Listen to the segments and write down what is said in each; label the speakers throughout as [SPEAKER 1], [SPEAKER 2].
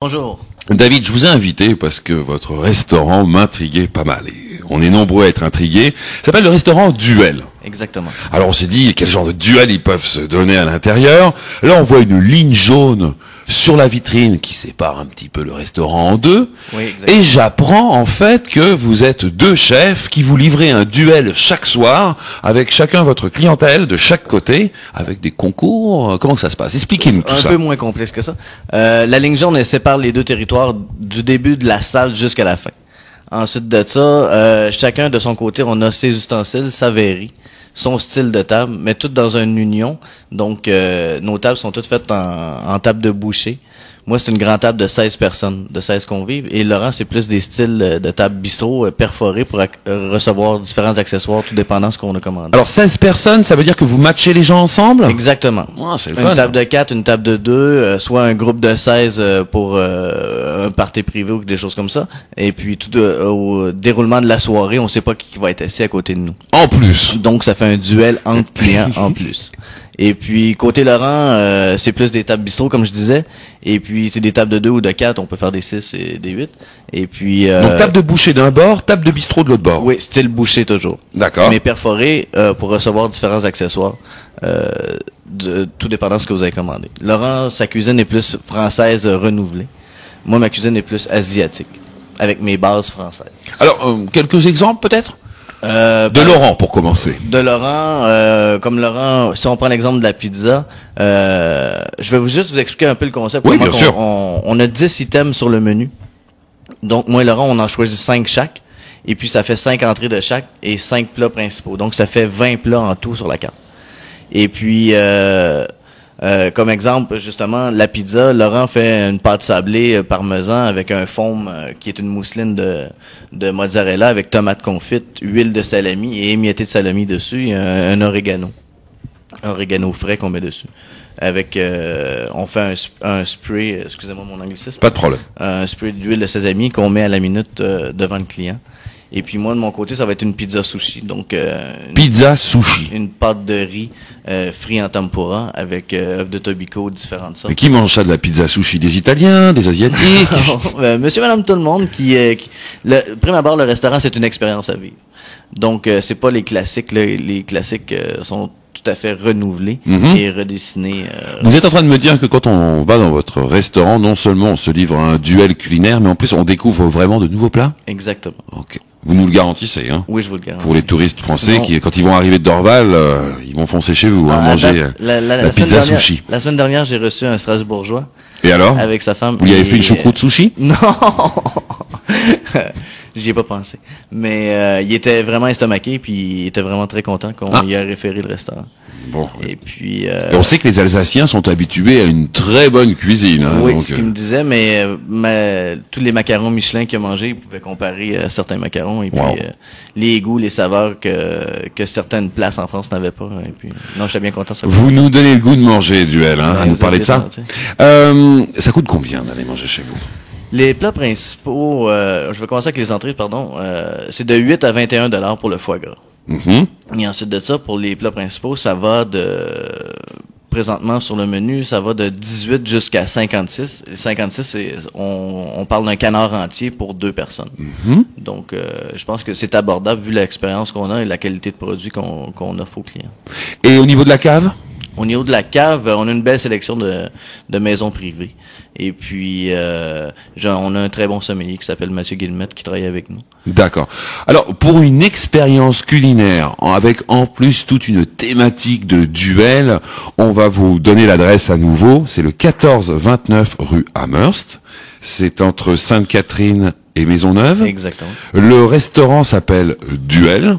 [SPEAKER 1] Bonjour.
[SPEAKER 2] David, je vous ai invité parce que votre restaurant m'intriguait pas mal. Et on est nombreux à être intrigués. Ça s'appelle le restaurant Duel.
[SPEAKER 1] Exactement.
[SPEAKER 2] Alors on s'est dit, quel genre de duel ils peuvent se donner à l'intérieur. Là, on voit une ligne jaune sur la vitrine qui sépare un petit peu le restaurant en deux.
[SPEAKER 1] Oui, exactement.
[SPEAKER 2] Et j'apprends en fait que vous êtes deux chefs qui vous livrez un duel chaque soir avec chacun votre clientèle de chaque côté, avec des concours. Comment ça se passe? Expliquez-nous tout ça.
[SPEAKER 1] Un peu moins complexe que ça. La ligne jaune, elle sépare les deux territoires du début de la salle jusqu'à la fin. Ensuite de ça, chacun de son côté, on a ses ustensiles, sa verrie, son style de table, mais toutes dans une union. Donc, nos tables sont toutes faites en table de boucher. Moi, c'est une grande table de 16 personnes, de 16 convives. Et Laurent, c'est plus des styles de table bistrot perforés pour recevoir différents accessoires, tout dépendant de ce qu'on a commandé.
[SPEAKER 2] Alors 16 personnes, ça veut dire que vous matchez les gens ensemble?
[SPEAKER 1] Exactement.
[SPEAKER 2] Ah, c'est le
[SPEAKER 1] Une
[SPEAKER 2] fun.
[SPEAKER 1] table de 4, une table de 2, soit un groupe de 16 pour un party privé ou des choses comme ça. Et puis tout au déroulement de la soirée, on sait pas qui va être assis à côté de nous.
[SPEAKER 2] En plus.
[SPEAKER 1] Donc ça fait un duel entre clients en plus. Et puis côté Laurent, c'est plus des tables bistrot comme je disais. Et puis c'est des tables de 2 ou de 4, on peut faire des 6 et des 8. Et puis
[SPEAKER 2] Donc table de boucher d'un bord, table de bistrot de l'autre bord.
[SPEAKER 1] oui, style boucher toujours.
[SPEAKER 2] D'accord.
[SPEAKER 1] Mais perforé pour recevoir différents accessoires, tout dépendant de ce que vous avez commandé. Laurent, sa cuisine est plus française renouvelée. Moi, ma cuisine est plus asiatique, avec mes bases françaises.
[SPEAKER 2] Alors, quelques exemples peut-être? De Laurent pour commencer.
[SPEAKER 1] De Laurent, comme Laurent, si on prend l'exemple de la pizza, je vais juste vous expliquer un peu le concept.
[SPEAKER 2] Oui,
[SPEAKER 1] Comment
[SPEAKER 2] bien sûr.
[SPEAKER 1] on a 10 items sur le menu. Donc, moi et Laurent, on en choisit 5 chaque. Et puis, ça fait 5 entrées de chaque et 5 plats principaux. Donc, ça fait 20 plats en tout sur la carte. Et puis, comme exemple, justement, la pizza, Laurent fait une pâte sablée parmesan avec un fond qui est une mousseline de mozzarella avec tomate confite, huile de salami et émietté de salami dessus et un oregano. Oregano frais qu'on met dessus. Avec, on fait un spray, excusez-moi mon anglicisme.
[SPEAKER 2] Pas de problème.
[SPEAKER 1] Un spray d'huile de sésame qu'on met à la minute devant le client. Et puis moi, de mon côté, ça va être une pizza sushi. Donc,
[SPEAKER 2] Pizza sushi.
[SPEAKER 1] une pâte de riz frit en tempura avec œufs de Tobiko, différentes sortes.
[SPEAKER 2] Mais qui mange ça de la pizza sushi? Des Italiens, des Asiatiques?
[SPEAKER 1] Monsieur, madame, tout le monde prime abord, le restaurant, c'est une expérience à vivre. Donc, c'est pas les classiques, là. Les classiques sont tout à fait renouvelés et redessinés.
[SPEAKER 2] Vous êtes en train de me dire que quand on va dans votre restaurant, non seulement on se livre à un duel culinaire, mais en plus on découvre vraiment de nouveaux plats?
[SPEAKER 1] Exactement.
[SPEAKER 2] Ok. Vous nous le garantissez, hein?
[SPEAKER 1] Oui, je vous le garantis.
[SPEAKER 2] Pour les touristes français
[SPEAKER 1] Sinon-
[SPEAKER 2] qui, quand ils vont arriver de Dorval, ils vont foncer chez vous, hein,
[SPEAKER 1] À
[SPEAKER 2] manger
[SPEAKER 1] date, la
[SPEAKER 2] la
[SPEAKER 1] semaine
[SPEAKER 2] pizza
[SPEAKER 1] dernière-
[SPEAKER 2] sushi.
[SPEAKER 1] La semaine dernière, j'ai reçu un Strasbourgeois
[SPEAKER 2] Et alors?
[SPEAKER 1] avec sa femme.
[SPEAKER 2] Vous lui avez
[SPEAKER 1] et-
[SPEAKER 2] fait une choucroute sushi?
[SPEAKER 1] Non! J'y ai pas pensé. Mais il était vraiment estomaqué, puis il était vraiment très content qu'on y a référé le restaurant.
[SPEAKER 2] Bon.
[SPEAKER 1] Et puis...
[SPEAKER 2] Et on sait que les Alsaciens sont habitués à une très bonne cuisine, hein,
[SPEAKER 1] oui,
[SPEAKER 2] donc,
[SPEAKER 1] ce qu'il me disait, mais tous les macarons Michelin qu'il a mangés, il pouvait comparer à certains macarons et puis
[SPEAKER 2] Wow.
[SPEAKER 1] les goûts, les saveurs que certaines places en France n'avaient pas. Et puis, non, j'étais bien content. Ça
[SPEAKER 2] vous nous donnez le goût de manger, Duel, hein,
[SPEAKER 1] Ouais,
[SPEAKER 2] à nous
[SPEAKER 1] vous
[SPEAKER 2] parler
[SPEAKER 1] êtes
[SPEAKER 2] de ça.
[SPEAKER 1] gentil.
[SPEAKER 2] Ça coûte combien d'aller manger chez vous?
[SPEAKER 1] Les plats principaux, je vais commencer avec les entrées, pardon. C'est de 8 à 21 $ pour le foie gras.
[SPEAKER 2] Mhm.
[SPEAKER 1] Et ensuite de ça, pour les plats principaux, ça va présentement sur le menu, ça va de 18 jusqu'à 56. Et 56, on parle d'un canard entier pour 2 personnes. Donc, je pense que c'est abordable vu l'expérience qu'on a et la qualité de produit qu'on offre aux clients.
[SPEAKER 2] Et au niveau de la cave?
[SPEAKER 1] Au niveau de la cave, on a une belle sélection de maisons privées. Et puis, on a un très bon sommelier qui s'appelle Mathieu Guillemette qui travaille avec nous.
[SPEAKER 2] D'accord. Alors, pour une expérience culinaire, avec en plus toute une thématique de duel, on va vous donner l'adresse à nouveau. C'est le 14-29 rue Amherst. C'est entre Sainte-Catherine et Maisonneuve.
[SPEAKER 1] Exactement.
[SPEAKER 2] Le restaurant s'appelle Duel.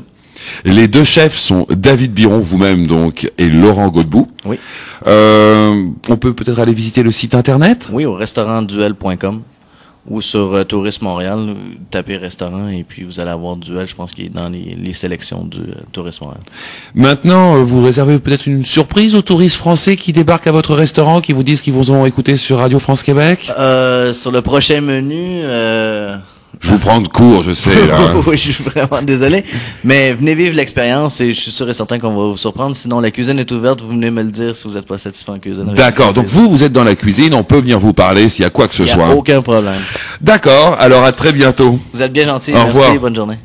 [SPEAKER 2] Les deux chefs sont David Biron, vous-même donc, et Laurent Godbout.
[SPEAKER 1] Oui.
[SPEAKER 2] On peut peut-être aller visiter le site internet?
[SPEAKER 1] Oui, au restaurantduel.com ou sur Tourisme Montréal, tapez restaurant et puis vous allez avoir Duel, je pense qu'il est dans les sélections du Tourisme Montréal.
[SPEAKER 2] Maintenant, vous réservez peut-être une surprise aux touristes français qui débarquent à votre restaurant, qui vous disent qu'ils vous ont écouté sur Radio France Québec?
[SPEAKER 1] Sur le prochain menu,
[SPEAKER 2] Je vous prends de court, je sais. Hein.
[SPEAKER 1] Oui, je suis vraiment désolé. Mais venez vivre l'expérience et je suis sûr et certain qu'on va vous surprendre. Sinon, la cuisine est ouverte. Vous venez me le dire si vous n'êtes pas satisfait en cuisine.
[SPEAKER 2] D'accord. Donc vous êtes dans la cuisine. On peut venir vous parler s'il y a quoi que ce
[SPEAKER 1] Il n'y
[SPEAKER 2] soit.
[SPEAKER 1] a aucun problème.
[SPEAKER 2] D'accord. Alors à très bientôt.
[SPEAKER 1] Vous êtes bien gentil.
[SPEAKER 2] Au revoir.
[SPEAKER 1] Merci. Bonne journée.